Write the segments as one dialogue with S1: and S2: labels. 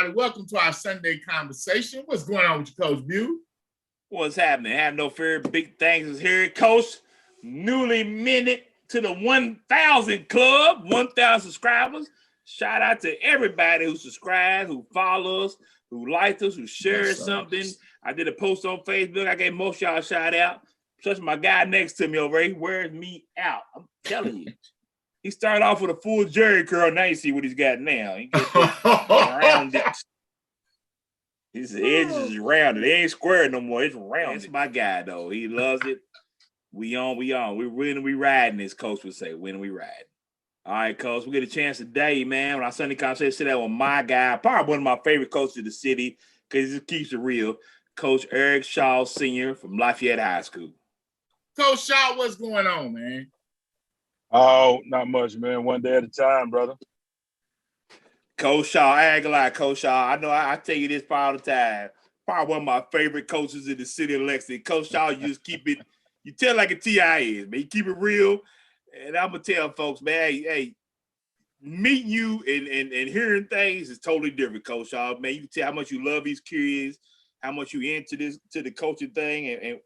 S1: everybody. Welcome to our Sunday conversation. What's going on with you, Coach Bew?
S2: What's happening? Have no fear. Big things is here, Coach. Newly minute to the 1,000 club, 1,000 subscribers. Shout out to everybody who subscribes, who follows, who likes us, who shares something. I did a post on Facebook. I gave most of y'all a shout out. Plus, my guy next to me over here, he wears me out. I'm telling you. He started off with a full Jerry curl. Now you see what he's got now. He gets rounded. His edges is rounded. It ain't square no more. It's rounded. It's my guy, though. He loves it. We on. We're winning, we riding, this Coach would say. Winning, we riding. All right, Coach. We get a chance today, man. When our Sunday conversation, sit down with my guy, probably one of my favorite coaches of the city, because he just keeps it real. Coach Eric Shaw Sr. from Lafayette High School.
S1: Coach Shaw, what's going on, man?
S3: Oh, not much, man. One day at a time, brother.
S2: Coach Shaw, I ain't gonna lie, Coach Shaw. I know I tell you this all the time. Probably one of my favorite coaches in the city of Lexington. Coach Shaw, you just keep it, you tell like a TI is, man. You keep it real. And I'm gonna tell folks, man, hey, meeting you and hearing things is totally different, Coach Shaw. Man, you can tell how much you love these kids, how much you into the coaching thing,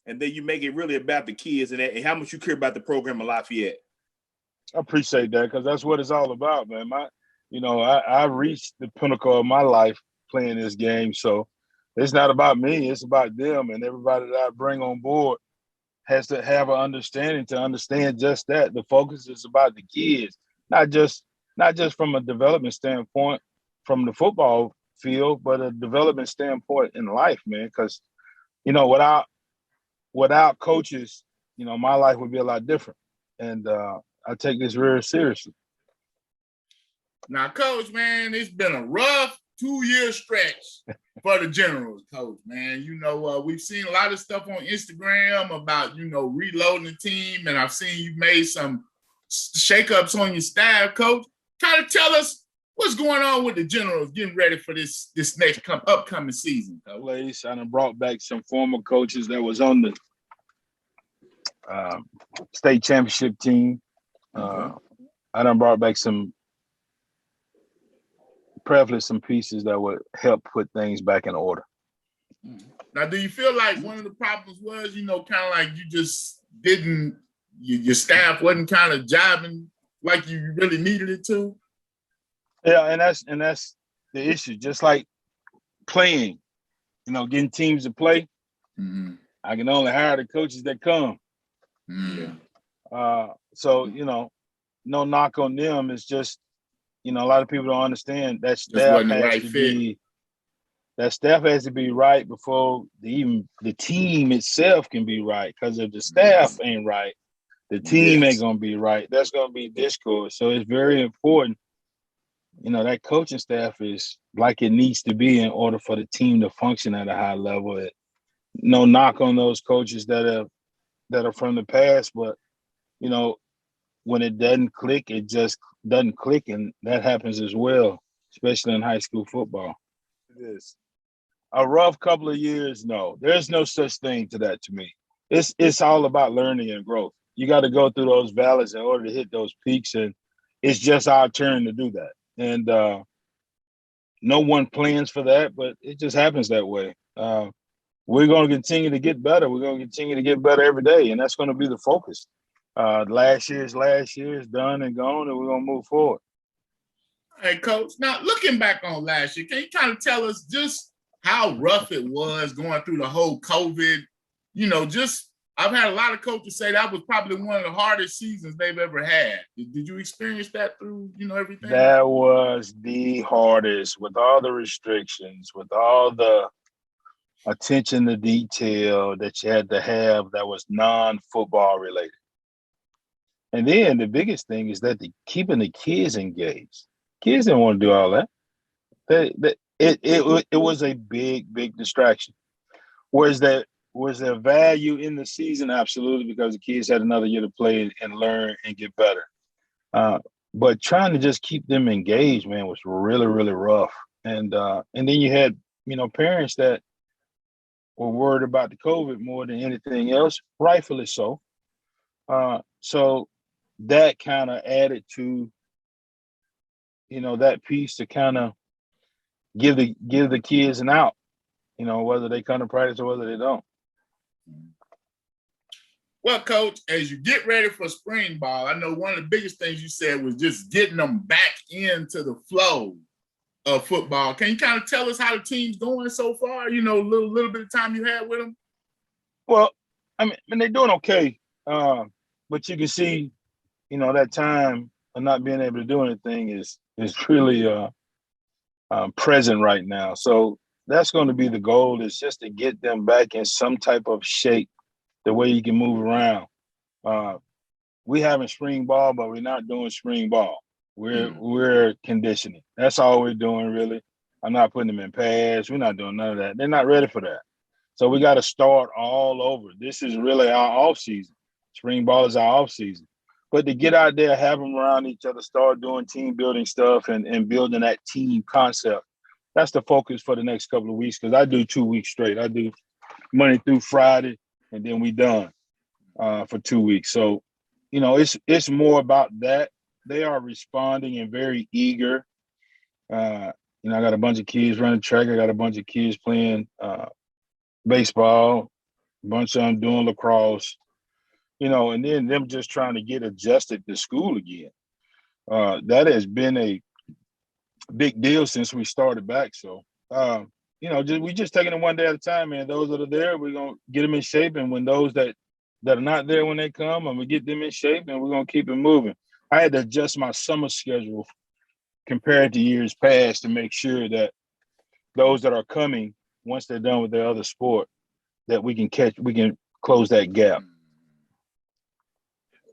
S2: and then you make it really about the kids and how much you care about the program of Lafayette.
S3: I appreciate that because that's what it's all about, man. I reached the pinnacle of my life playing this game, so it's not about me. It's about them, and everybody that I bring on board has to have an understanding to understand just that. The focus is about the kids, not just from a development standpoint from the football field, but a development standpoint in life, man. Because without coaches, my life would be a lot different, and I take this very seriously.
S1: Now, Coach, man, it's been a rough 2-year stretch for the Generals, Coach, man. We've seen a lot of stuff on Instagram about, reloading the team, and I've seen you made some shakeups on your staff, Coach. Kind of tell us what's going on with the Generals getting ready for this next upcoming season, Coach.
S3: I done brought back some former coaches that was on the state championship team. I done brought back some pieces that would help put things back in order.
S1: Now, do you feel like one of the problems was, kind of like you just didn't, your staff wasn't kind of jiving like you really needed it to?
S3: Yeah, and that's the issue. Just like playing, getting teams to play. Mm-hmm. I can only hire the coaches that come.
S1: Mm-hmm.
S3: So, no knock on them. It's just, a lot of people don't understand that staff has to be right before the team itself can be right. Because if the staff ain't right, the team ain't going to be right. That's going to be discord. So it's very important, that coaching staff is like it needs to be in order for the team to function at a high level. No knock on those coaches that are from the past, but, when it doesn't click, it just doesn't click, and that happens as well, especially in high school football. It is a rough couple of years. No, there's no such thing to that to me. It's all about learning and growth. You got to go through those valleys in order to hit those peaks, and it's just our turn to do that. And no one plans for that, but it just happens that way. We're going to continue to get better. We're going to continue to get better every day, and that's going to be the focus. Last year's done and gone, and we're going to move forward.
S1: All right, Coach. Now, looking back on last year, can you kind of tell us just how rough it was going through the whole COVID? I've had a lot of coaches say that was probably one of the hardest seasons they've ever had. Did you experience that through, everything?
S3: That was the hardest, with all the restrictions, with all the attention to detail that you had to have that was non-football related. And then the biggest thing is that keeping the kids engaged. Kids didn't want to do all that. It was a big distraction. Was there value in the season? Absolutely, because the kids had another year to play and learn and get better. But trying to just keep them engaged, man, was really, really rough. And then you had, parents that were worried about the COVID more than anything else, rightfully so. So that kind of added to, that piece to kind of give the kids an out, whether they come to practice or whether they don't.
S1: Well, Coach, as you get ready for spring ball, I know one of the biggest things you said was just getting them back into the flow of football. Can you kind of tell us how the team's going so far? Little bit of time you had with them.
S3: Well, I mean they're doing okay, but you can see, that time of not being able to do anything is really present right now. So that's going to be the goal, is just to get them back in some type of shape, the way you can move around. We having spring ball, but we're not doing spring ball. We're conditioning. That's all we're doing, really. I'm not putting them in pads. We're not doing none of that. They're not ready for that. So we got to start all over. This is really our off season. Spring ball is our off season. But to get out there, have them around each other, start doing team building stuff and building that team concept. That's the focus for the next couple of weeks, because I do 2 weeks straight. I do Monday through Friday, and then we done for 2 weeks. So, it's more about that. They are responding and very eager. I got a bunch of kids running track. I got a bunch of kids playing baseball, a bunch of them doing lacrosse, and then them just trying to get adjusted to school again. That has been a big deal since we started back. So, we just taking it one day at a time, man. Those that are there, we're going to get them in shape. And when those that are not there when they come, I'm going to get them in shape, and we're going to keep it moving. I had to adjust my summer schedule compared to years past to make sure that those that are coming, once they're done with their other sport, that we can close that gap.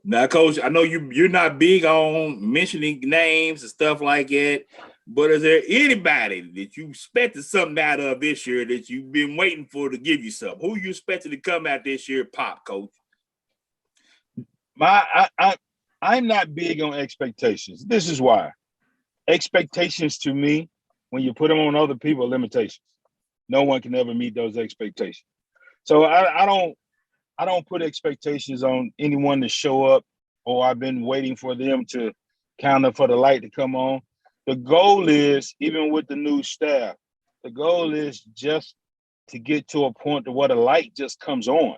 S2: Now, Coach, I know you're not big on mentioning names and stuff like that, but is there anybody that you expected something out of this year that you've been waiting for to give you something? Who you expected to come out this year, pop, Coach?
S3: I'm not big on expectations. This is why. Expectations to me, when you put them on other people, are limitations. No one can ever meet those expectations. So I don't put expectations on anyone to show up, or I've been waiting for them to counter for the light to come on. The goal is, even with the new staff, the goal is just to get to a point to where the light just comes on.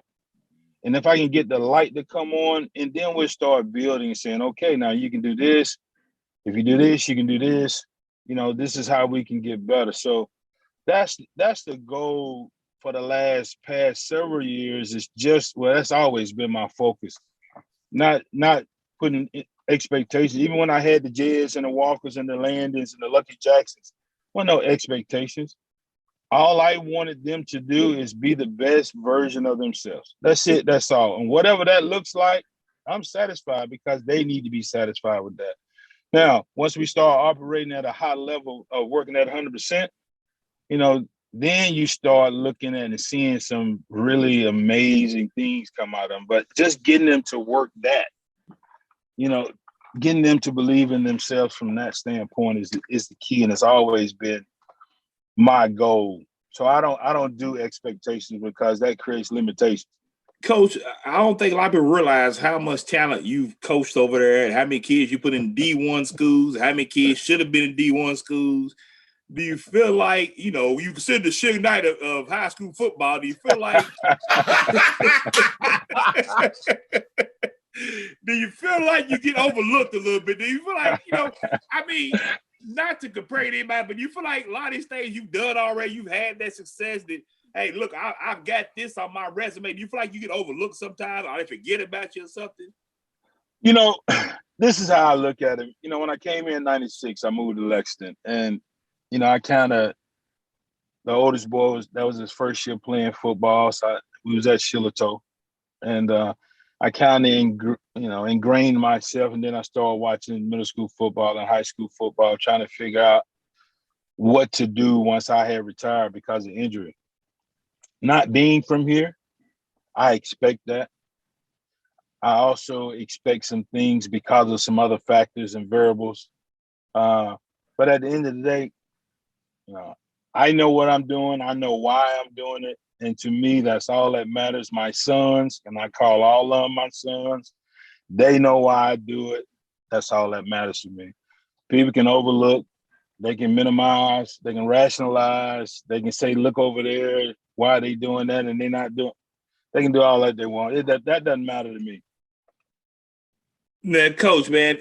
S3: And if I can get the light to come on, and then we'll start building and saying, okay, now you can do this. If you do this, you can do this. This is how we can get better. So that's the goal for the past several years. Is just, that's always been my focus. Not putting expectations. Even when I had the Jeds and the Walkers and the Landons and the Lucky Jacksons, no expectations. All I wanted them to do is be the best version of themselves. That's it. That's all. And whatever that looks like, I'm satisfied, because they need to be satisfied with that. Now, once we start operating at a high level of working at 100%, then you start looking at and seeing some really amazing things come out of them. But just getting them to work that, getting them to believe in themselves from that standpoint is the key, and it's always been my goal. So I don't do expectations, because that creates limitations.
S2: Coach, I don't think a lot of people realize how much talent you've coached over there, and how many kids you put in D1 schools, how many kids should have been in D1 schools. Do you feel like, you consider the Suge Knight of high school football? Do you feel like do you feel like you get overlooked a little bit? Do you feel like, not to compare to anybody, but you feel like a lot of these things you've done already, you've had that success that, hey, look, I've got this on my resume. Do you feel like you get overlooked sometimes, or they forget about you or something?
S3: This is how I look at it. When I came in '96, I moved to Lexington, and the oldest boy that was his first year playing football. So we was at Shiloh, and I kind of ingrained myself, and then I started watching middle school football and high school football, trying to figure out what to do once I had retired because of injury. Not being from here, I expect that. I also expect some things because of some other factors and variables. But at the end of the day, I know what I'm doing. I know why I'm doing it. And to me, that's all that matters. My sons, and I call all of them my sons, they know why I do it. That's all that matters to me. People can overlook They can minimize, they can rationalize, they can say, look over there, why are they doing that? And they're not doing, they can do all that they want. That doesn't matter to me.
S2: Now, Coach, man,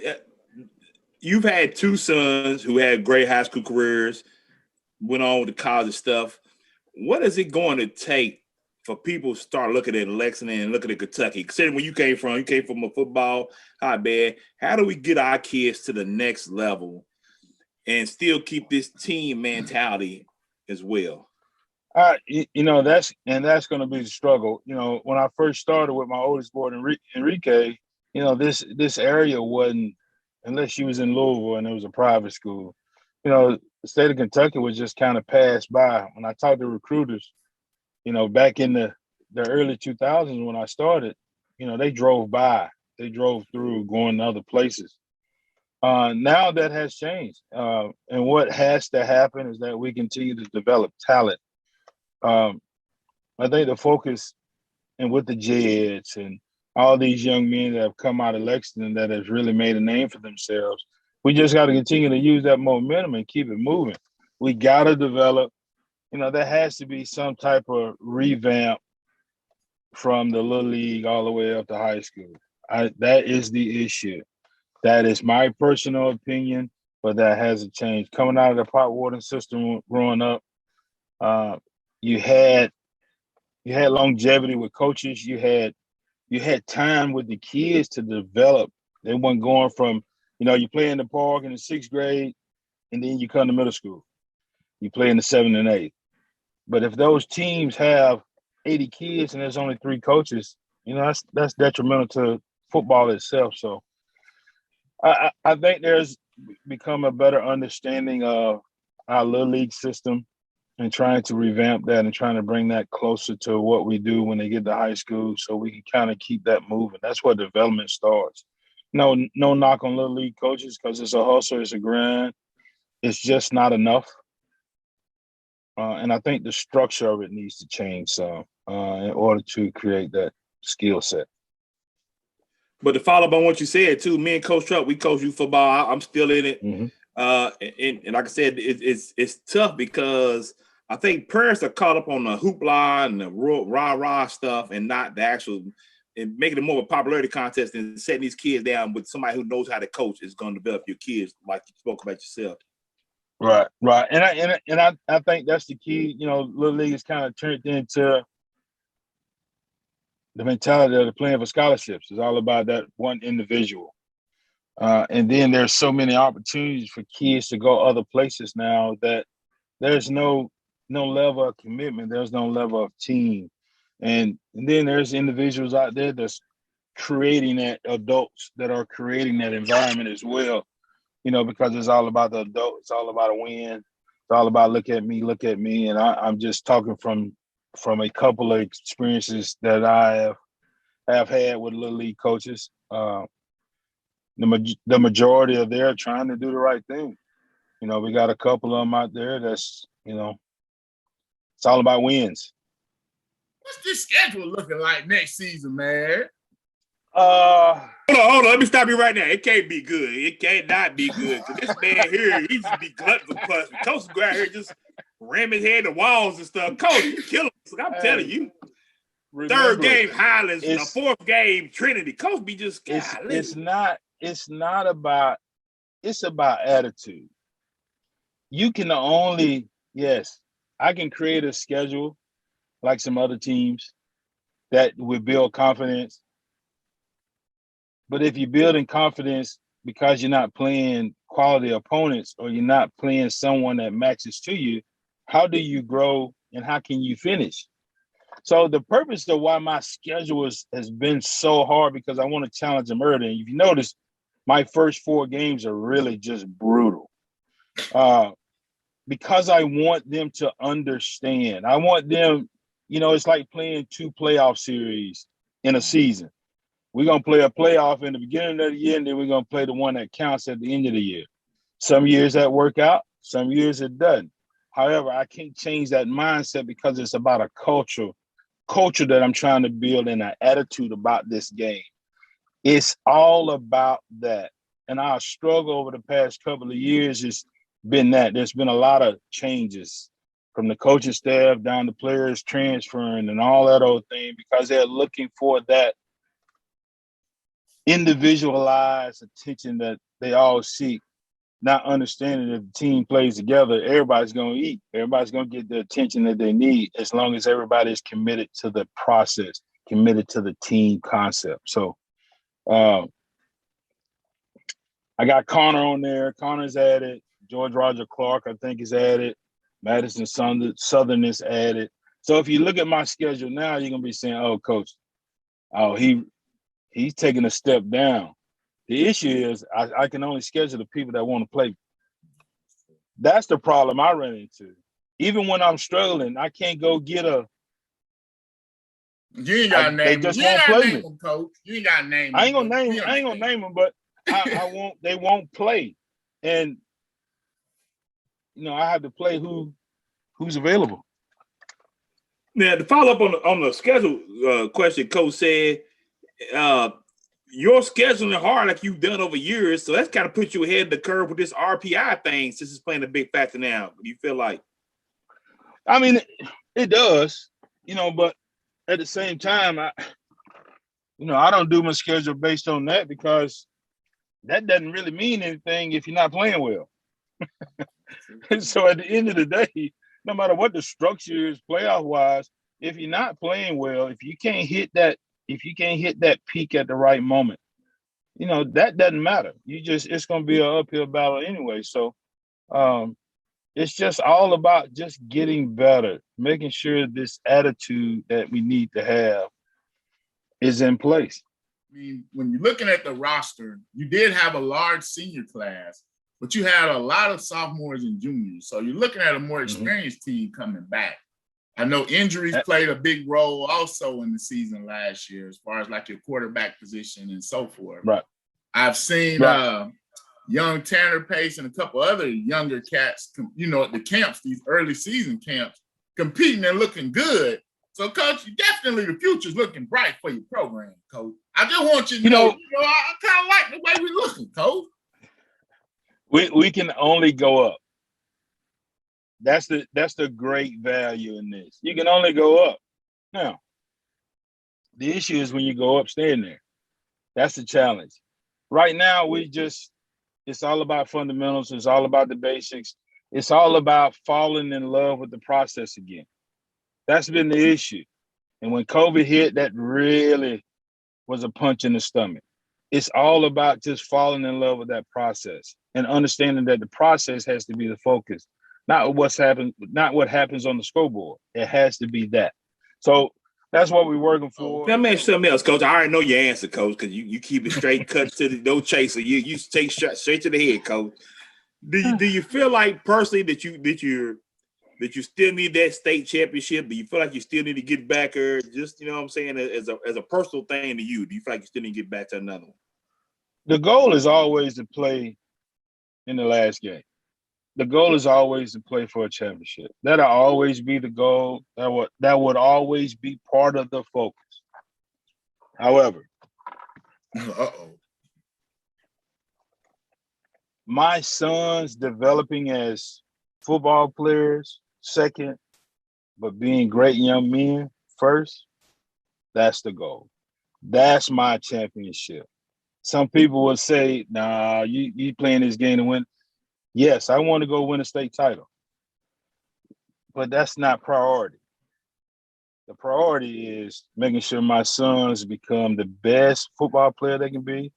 S2: you've had two sons who had great high school careers, went on with the college stuff. What is it going to take for people to start looking at Lexington and looking at Kentucky? Considering where you came from a football hotbed. How do we get our kids to the next level and still keep this team mentality as well?
S3: That's going to be the struggle. When I first started with my oldest boy, Enrique, this area wasn't, unless you was in Louisville and it was a private school, the state of Kentucky was just kind of passed by. When I talked to recruiters, back in the early 2000s when I started, they drove by, they drove through, going to other places. Now that has changed. And what has to happen is that we continue to develop talent. I think the focus, and with the Jets and all these young men that have come out of Lexington that has really made a name for themselves, we just got to continue to use that momentum and keep it moving. We got to develop, there has to be some type of revamp from the little league all the way up to high school. That is the issue. That is my personal opinion, but that hasn't changed. Coming out of the pot water system growing up, you had longevity with coaches. You had time with the kids to develop. They weren't going from, you play in the park in the 6th grade, and then you come to middle school. You play in the 7th and 8th. But if those teams have 80 kids and there's only 3 coaches, that's detrimental to football itself. So I think there's become a better understanding of our little league system and trying to revamp that and trying to bring that closer to what we do when they get to high school so we can kind of keep that moving. That's where development starts. No knock on little league coaches because it's a hustle, it's a grind. It's just not enough. And I think the structure of it needs to change some in order to create that skill set.
S2: But to follow up on what you said, too, me and Coach Truck, we coach youth football. I'm still in it.
S3: Mm-hmm.
S2: And like I said, it's tough because I think parents are caught up on the hoopla and the rah-rah stuff and not the actual – and making it more of a popularity contest and setting these kids down with somebody who knows how to coach is going to develop your kids like you spoke about yourself.
S3: Right. And I think that's the key. Little league is kind of turned into the mentality of the playing for scholarships. It's all about that one individual. And then there's so many opportunities for kids to go other places now that there's no level of commitment. There's no level of team. And then there's individuals out there that's creating that, adults that are creating that environment as well, because it's all about the adult. It's all about a win. It's all about look at me. And I'm just talking from a couple of experiences that I have had with little league coaches. The majority of them are trying to do the right thing. We got a couple of them out there that's, it's all about wins.
S1: What's this schedule looking like next season, man?
S2: Hold on. Let me stop you right now. It can't be good. It can't not be good. Because this man here, he just be glutton for punishment. Coach go out here just ram his head in the walls and stuff. Coach, you kill him. I'm telling you. Third game, Highlands. The 4th game, Trinity. Coach be just,
S3: it's not about, it's about attitude. You can only, yes, I can create a schedule like some other teams that would build confidence. But if you're building confidence because you're not playing quality opponents or you're not playing someone that matches to you, how do you grow and how can you finish? So the purpose of why my schedule has been so hard, because I want to challenge them early. And if you notice, my first 4 games are really just brutal. Because I want them to understand. I want them, it's like playing 2 playoff series in a season. We're going to play a playoff in the beginning of the year, and then we're going to play the one that counts at the end of the year. Some years that work out, some years it doesn't. However, I can't change that mindset because it's about a culture that I'm trying to build and an attitude about this game. It's all about that. And our struggle over the past couple of years is been that. There's been a lot of changes from the coaching staff down to players transferring and all that old thing because they're looking for that individualized attention that they all seek, not understanding that the team plays together, everybody's going to eat. Everybody's going to get the attention that they need as long as everybody is committed to the process, committed to the team concept. So I got Connor on there. Connor's added. George Roger Clark, I think, is added. Madison Southern is added. So if you look at my schedule now, you're going to be saying, oh, coach, he's taking a step down. The issue is I can only schedule the people that want to play. That's the problem I run into. Even when I'm struggling, I can't go get a.
S1: You ain't got to name them. You ain't got to name them, coach. You ain't got to name them.
S3: I ain't gonna name them, but I won't. They won't play, and I have to play who's available.
S2: Now to follow up on the schedule question, Coach said. Your scheduling hard like you've done over years, so that's kind of put you ahead of the curve with this RPI thing since it's playing a big factor now. Do you feel like?
S3: I mean, it does, but at the same time, I don't do my schedule based on that because that doesn't really mean anything if you're not playing well. So at the end of the day, no matter what the structure is playoff-wise, if you're not playing well, if you can't hit that peak at the right moment, that doesn't matter. It's going to be an uphill battle anyway. So it's just all about just getting better, making sure this attitude that we need to have is in place.
S1: I mean, when you're looking at the roster, you did have a large senior class, but you had a lot of sophomores and juniors. So you're looking at a more experienced team coming back. I know injuries played a big role also in the season last year as far as like your quarterback position and so forth.
S3: Right.
S1: I've seen young Tanner Pace and a couple other younger cats, at the camps, these early season camps, competing and looking good. So, Coach, definitely the future's looking bright for your program, Coach. I just want you to know, I kind of like the way we're looking, Coach.
S3: We can only go up. That's the great value in this. You can only go up. Now, the issue is when you go up, staying there. That's the challenge. Right now, it's all about fundamentals. It's all about the basics. It's all about falling in love with the process again. That's been the issue. And when COVID hit, that really was a punch in the stomach. It's all about just falling in love with that process and understanding that the process has to be the focus. Not what happens on the scoreboard. It has to be that. So that's what we're working for.
S2: Let me ask you something else, Coach. I already know your answer, Coach, because you keep it straight, cut to the no chaser. You take straight to the head, Coach. Do you feel like personally that you still need that state championship? Do you feel like you still need to get back, or just what I'm saying as a personal thing to you? Do you feel like you still need to get back to another one?
S3: The goal is always to play in the last game. The goal is always to play for a championship. That'll always be the goal. That would always be part of the focus. However, my sons developing as football players, second, but being great young men first, that's the goal. That's my championship. Some people will say, nah, you playing this game to win. Yes, I want to go win a state title, but that's not priority. The priority is making sure my sons become the best football player they can be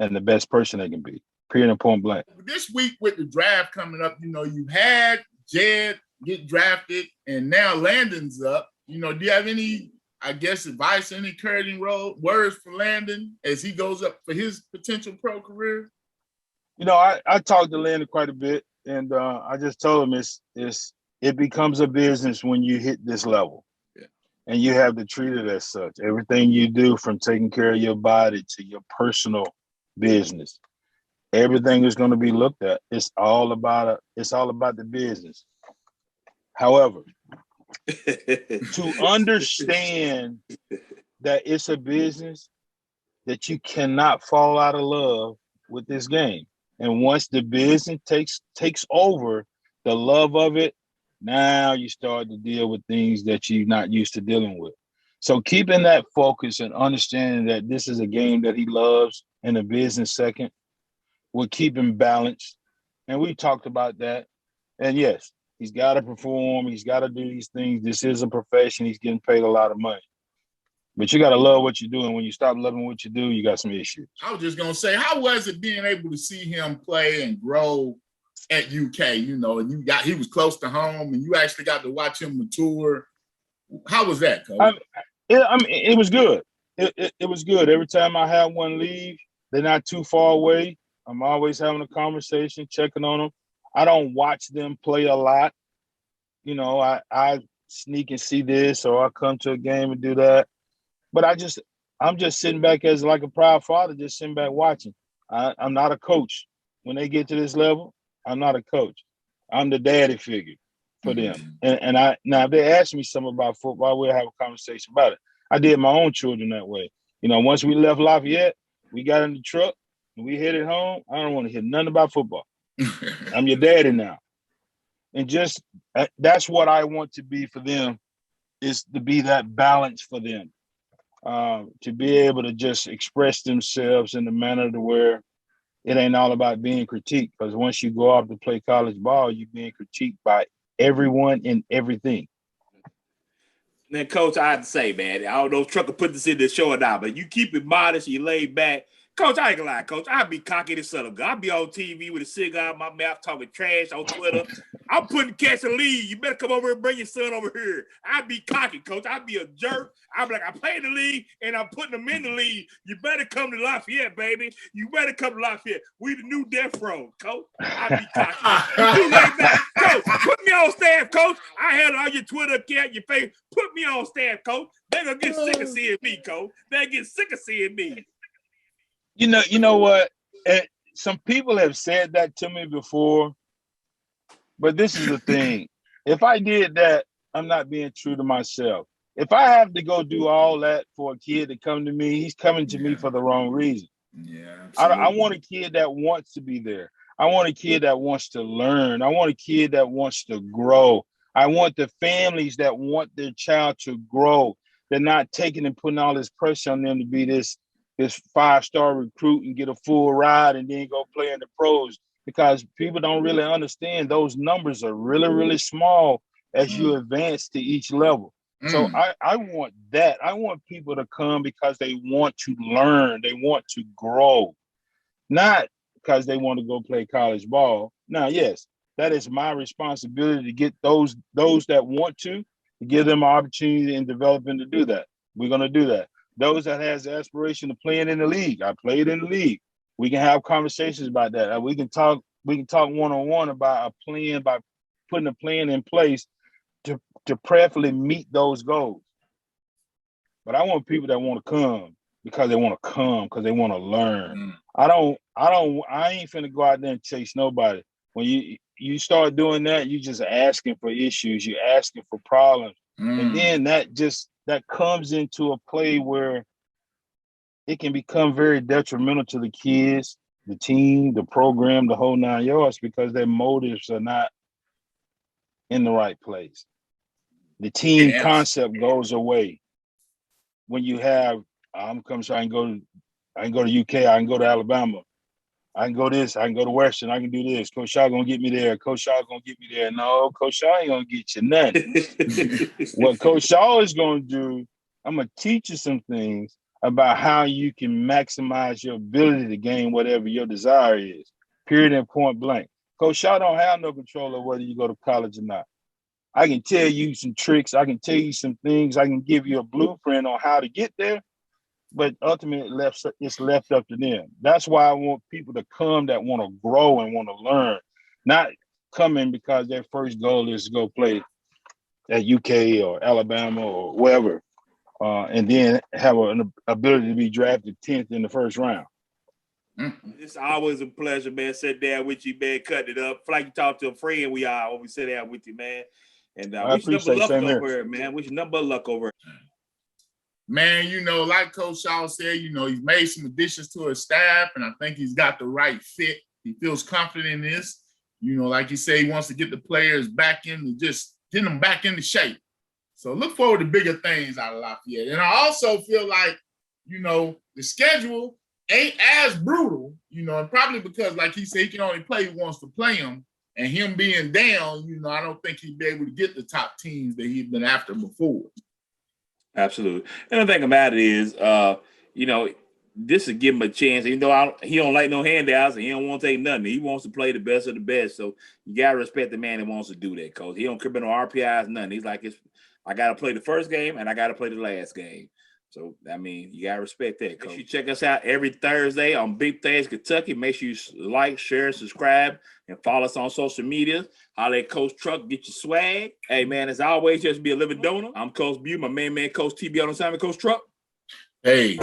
S3: and the best person they can be, period and point blank.
S1: This week with the draft coming up, you had Jed get drafted and now Landon's up. Do you have any, advice, any encouraging words for Landon as he goes up for his potential pro career?
S3: I talked to Landon quite a bit, and I just told him it becomes a business when you hit this level.
S1: Yeah.
S3: And you have to treat it as such. Everything you do, from taking care of your body to your personal business, everything is going to be looked at. It's all about the business. However, to understand that it's a business, that you cannot fall out of love with this game. And once the business takes over, the love of it, now you start to deal with things that you're not used to dealing with. So keeping that focus and understanding that this is a game that he loves and a business second will keep him balanced. And we talked about that. And yes, he's got to perform. He's got to do these things. This is a profession. He's getting paid a lot of money. But you got to love what you do. And when you stop loving what you do, you got some issues.
S1: I was just going to say, how was it being able to see him play and grow at UK, you know, and he was close to home and you actually got to watch him mature. How was that, Coach?
S3: It was good. It was good. Every time I have one leave, they're not too far away. I'm always having a conversation, checking on them. I don't watch them play a lot. You know, I sneak and see this, or I come to a game and do that. But I'm just sitting back as like a proud father, just sitting back watching. I'm not a coach. When they get to this level, I'm not a coach. I'm the daddy figure for them. And now if they ask me something about football, we'll have a conversation about it. I did my own children that way. You know, once we left Lafayette, we got in the truck and we headed home. I don't want to hear nothing about football. I'm your daddy now. And just that's what I want to be for them, is to be that balance for them. To be able to just express themselves in the manner to where it ain't all about being critiqued. Because once you go off to play college ball, you're being critiqued by everyone and everything.
S2: Then, Coach, I have to say, man, I don't know if Trucker put this in the show or not, but you keep it modest, you laid back. Coach, I ain't gonna lie, Coach. I'd be cocky as son of a gun. I'd be on TV with a cigar in my mouth talking trash on Twitter. I'm putting catch and lead. You better come over here and bring your son over here. I'd be cocky, Coach. I'd be a jerk. I'd be like, I play in the league and I'm putting them in the league. You better come to Lafayette, baby. You better come to Lafayette. We the new death row, Coach. I'd be cocky. You too laid back. Coach, put me on staff, Coach. I had all your Twitter account, your face. Put me on staff, Coach. They're gonna get sick of seeing me, Coach. They'll get sick of seeing me.
S3: You know what? Some people have said that to me before, but this is the thing. If I did that, I'm not being true to myself. If I have to go do all that for a kid to come to me, he's coming to me for the wrong reason.
S1: Yeah,
S3: I want a kid that wants to be there. I want a kid that wants to learn. I want a kid that wants to grow. I want the families that want their child to grow. They're not taking and putting all this pressure on them to be this 5-star recruit and get a full ride and then go play in the pros, because people don't really understand those numbers are really, really small as you advance to each level. So I want that. I want people to come because they want to learn. They want to grow, not because they want to go play college ball. Now, yes, that is my responsibility to get those that want to give them an opportunity and develop them to do that. We're going to do that. Those that has the aspiration of playing in the league, I played in the league. We can have conversations about that. We can talk one-on-one about a plan, by putting a plan in place to prayerfully meet those goals. But I want people that want to come because they want to come, because they want to learn. I ain't finna go out there and chase nobody. When you start doing that, you just asking for issues, you're asking for problems. And then that comes into a play where it can become very detrimental to the kids, the team, the program, the whole 9 yards, because their motives are not in the right place. The team concept goes away when you have, I'm coming, so I can go to UK, I can go to Alabama, I can go this, I can go to Western, I can do this. Coach Shaw gonna get me there. Coach Shaw gonna get me there. No, Coach Shaw ain't gonna get you nothing. What Coach Shaw is gonna do, I'm gonna teach you some things about how you can maximize your ability to gain whatever your desire is. Period and point blank. Coach Shaw don't have no control of whether you go to college or not. I can tell you some tricks. I can tell you some things. I can give you a blueprint on how to get there, but ultimately it's left up to them. That's why I want people to come that want to grow and want to learn, not coming because their first goal is to go play at UK or Alabama or wherever, and then have an ability to be drafted 10th in the first round.
S2: It's always a pleasure, man. Sit down with you, man. Cut it up. Feel like you talk to a friend. We are when we sit down with you, man. And wish you number luck over here, man. Wish you number luck over here.
S1: Man, you know, like Coach Shaw said, you know, he's made some additions to his staff, and I think he's got the right fit He feels confident in this. You know, like you say, he wants to get the players back in, just get them back into shape. So look forward to bigger things out of Lafayette. And I also feel like, you know, the schedule ain't as brutal, you know, and probably because, like he said, he can only play who wants to play him. And him being down, you know, I don't think he'd be able to get the top teams that he'd been after before.
S2: Absolutely. And the thing about it is, you know, this will give him a chance. Even though he don't like no handouts and he don't want to take nothing. He wants to play the best of the best. So you got to respect the man that wants to do that, Coach. He don't care about no RPIs, nothing. He's like, I got to play the first game and I got to play the last game. So, I mean, you got to respect that, Coach. Make sure you check us out every Thursday on Big Things Kentucky. Make sure you like, share, subscribe, and follow us on social media. Holler at Coach Truck, get your swag. Hey, man, as always, just be a living donor. I'm Coach Bu, my main man, Coach TB on the side of Coach Truck.
S1: Hey.